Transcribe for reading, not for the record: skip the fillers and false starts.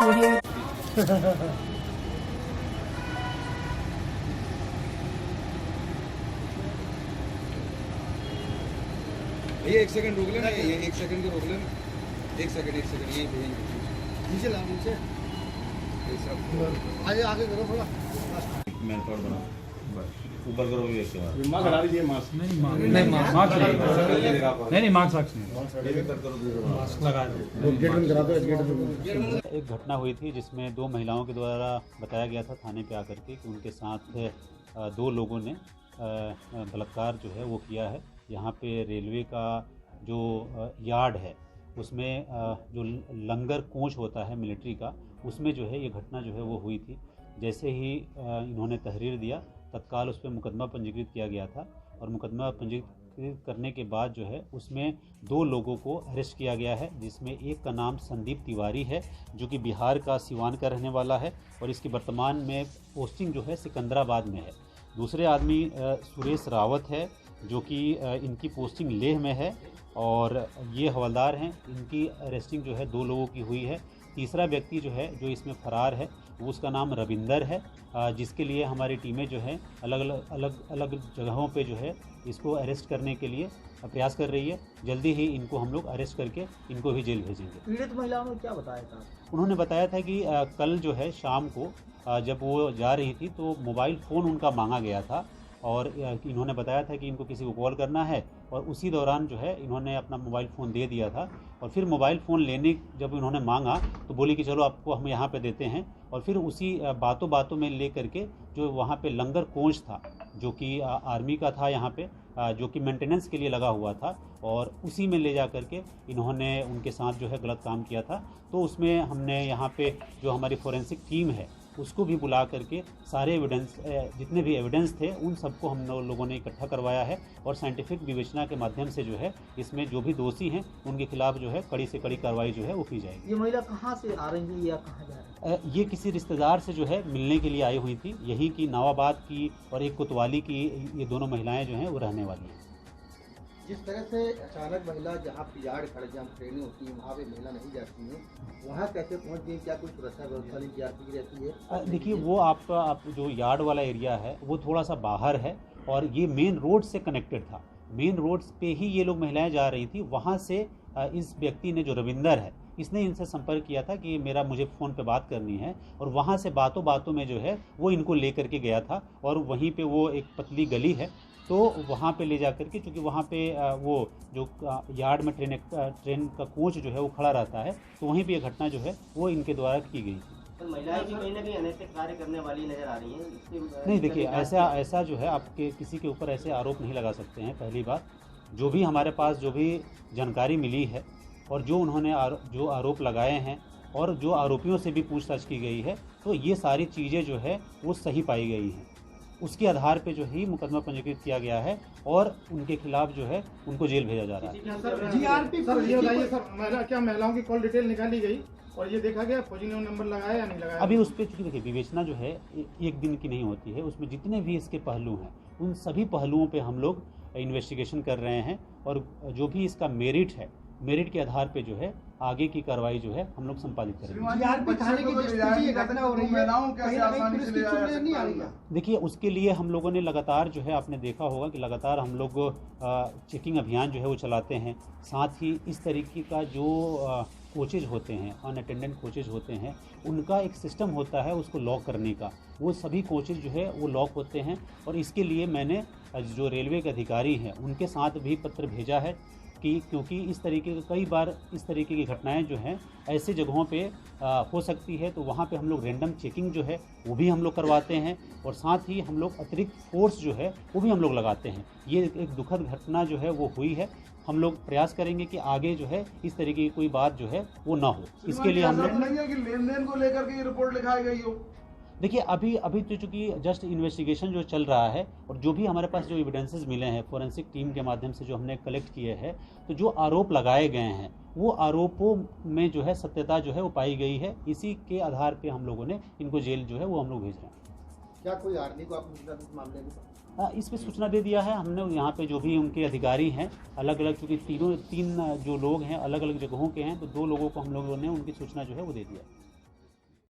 ये एक सेकंड रोक लेना, ये एक सेकंड को रोक लेना, एक सेकंड यहीं पे नीचे ला, नीचे आगे आगे करो थोड़ा, मैं थोड़ा बना बस ऊपर करो भी एक बार मास्क हटा दीजिए। मास्क नहीं मास्क नहीं मास्क लगा दो। गेट बंद करा दो, गेट बंद। एक घटना हुई थी जिसमें दो महिलाओं के द्वारा बताया गया था थाने पे आकर के कि उनके साथ दो लोगों ने बलात्कार जो है वो किया है। यहाँ पे रेलवे का जो यार्ड है उसमें जो लंगर कोच होता है मिलिट्री का, उसमें जो है ये घटना जो है वो हुई थी। जैसे ही इन्होंने तहरीर दिया तत्काल उस पर मुकदमा पंजीकृत किया गया था और मुकदमा पंजीकृत करने के बाद जो है उसमें दो लोगों को अरेस्ट किया गया है, जिसमें एक का नाम संदीप तिवारी है जो कि बिहार का सिवान का रहने वाला है और इसकी वर्तमान में पोस्टिंग जो है सिकंदराबाद में है। दूसरे आदमी सुरेश रावत है जो कि इनकी पोस्टिंग लेह में है और ये हवलदार हैं। इनकी अरेस्टिंग जो है दो लोगों की हुई है। तीसरा व्यक्ति जो है जो इसमें फरार है वो उसका नाम रविंदर है, जिसके लिए हमारी टीमें जो है अलग जगहों पे जो है इसको अरेस्ट करने के लिए प्रयास कर रही है। जल्दी ही इनको हम लोग अरेस्ट करके इनको भी जेल भेजेंगे। पीड़ित महिलाओं ने क्या बताया था? उन्होंने बताया था कि कल जो है शाम को जब वो जा रही थी तो मोबाइल फ़ोन उनका मांगा गया था और इन्होंने बताया था कि इनको किसी को कॉल करना है और उसी दौरान जो है इन्होंने अपना मोबाइल फ़ोन दे दिया था और फिर मोबाइल फ़ोन लेने जब इन्होंने मांगा तो बोली कि चलो आपको हम यहाँ पे देते हैं और फिर उसी बातों में ले करके जो वहाँ पे लंगर कोच था जो कि आर्मी का था यहाँ पे जो कि मेंटेनेंस के लिए लगा हुआ था और उसी में ले जा करके इन्होंने उनके साथ जो है गलत काम किया था। तो उसमें हमने यहाँ पे जो हमारी फोरेंसिक टीम है उसको भी बुला करके सारे एविडेंस जितने भी एविडेंस थे उन सबको हम लोगों ने इकट्ठा करवाया है और साइंटिफिक विवेचना के माध्यम से जो है इसमें जो भी दोषी हैं उनके खिलाफ जो है कड़ी से कड़ी कार्रवाई जो है वो की जाएगी। ये महिला कहाँ से आ रही है या कहाँ जा रही है? ये किसी रिश्तेदार से जो है मिलने के लिए आई हुई थी। यहीं की नावाबाद की और एक कोतवाली की ये दोनों महिलाएँ जो हैं वो रहने वाली हैं। जिस तरह से अचानक महिला जहाँ पिजाड़ खड़े जहाँ ट्रेनिंग होती है वहाँ पे महिला नहीं जाती है, वहाँ कैसे पहुँच गई? क्या कोई सुरक्षा व्यवस्था नहीं की रहती है? देखिए वो आप जो यार्ड वाला एरिया है वो थोड़ा सा बाहर है और ये मेन रोड से कनेक्टेड था। मेन रोड पे ही ये लोग महिलाएं जा रही थी। वहाँ से इस व्यक्ति ने जो रविंदर है इसने इनसे संपर्क किया था कि मुझे फ़ोन पे बात करनी है और वहाँ से बातों में जो है वो इनको ले करके गया था और वहीं पे वो एक पतली गली है तो वहाँ पे ले जा करके, क्योंकि वहाँ पे वो जो यार्ड में ट्रेन का कोच जो है वो खड़ा रहता है तो वहीं पे ये घटना जो है वो इनके द्वारा की गई थी। तो महिलाएं भी कहीं ना कहीं अनैतिक कार्य करने वाली नजर आ रही हैं। नहीं देखिए ऐसा जो है आपके किसी के ऊपर ऐसे आरोप नहीं लगा सकते हैं। पहली बात, जो भी हमारे पास जो भी जानकारी मिली है और जो उन्होंने जो आरोप लगाए हैं और जो आरोपियों से भी पूछताछ की गई है तो ये सारी चीज़ें जो है वो सही पाई गई हैं। उसके आधार पे जो ही मुकदमा पंजीकृत किया गया है और उनके खिलाफ जो है उनको जेल भेजा जा रहा है। सर ये बताइए सर, क्या महिलाओं की कॉल डिटेल निकाली गई और ये देखा गया फौजी ने नंबर लगाया या नहीं लगाया? अभी उस पर चूँकि देखिए विवेचना जो है एक दिन की नहीं होती है, उसमें जितने भी इसके पहलू हैं उन सभी पहलुओं पे हम लोग इन्वेस्टिगेशन कर रहे हैं और जो भी इसका मेरिट के आधार पे जो है आगे की कार्रवाई जो है हम लोग संपादित करेंगे। देखिए उसके लिए हम लोगों ने लगातार जो है आपने देखा होगा कि लगातार हम लोग चेकिंग अभियान जो है वो चलाते हैं। साथ ही इस तरीके का जो कोचेज होते हैं, अनअटेंडेंट कोचेज होते हैं, उनका एक सिस्टम होता है उसको लॉक करने का। वो सभी कोचेज जो है वो लॉक होते हैं और इसके लिए मैंने जो रेलवे के अधिकारी हैं उनके साथ भी पत्र भेजा है कि क्योंकि इस तरीके के कई बार इस तरीके की घटनाएं जो हैं ऐसे जगहों पे हो सकती है तो वहाँ पे हम लोग रैंडम चेकिंग जो है वो भी हम लोग करवाते हैं और साथ ही हम लोग अतिरिक्त फोर्स जो है वो भी हम लोग लगाते हैं। ये एक दुखद घटना जो है वो हुई है। हम लोग प्रयास करेंगे कि आगे जो है इस तरीके की कोई बात जो है वो ना हो। इसके लिए हम लोग नहीं है कि लेन-देन को लेकर के रिपोर्ट लिखाई गई हो। देखिए अभी तो चूँकि जस्ट इन्वेस्टिगेशन जो चल रहा है और जो भी हमारे पास जो एविडेंसेस मिले हैं फोरेंसिक टीम के माध्यम से जो हमने कलेक्ट किए हैं तो जो आरोप लगाए गए हैं वो आरोपों में जो है सत्यता जो है वो पाई गई है। इसी के आधार पे हम लोगों ने इनको जेल जो है वो हम लोग भेज रहे हैं। क्या कोई आर्मी को आपने सूचना इस मामले में? इस पर सूचना दे दिया है हमने। यहाँ पे जो भी उनके अधिकारी हैं अलग अलग, चूँकि तीन जो लोग हैं अलग अलग जगहों के हैं तो 2 लोगों को हम लोगों ने उनकी सूचना जो है वो दे दिया।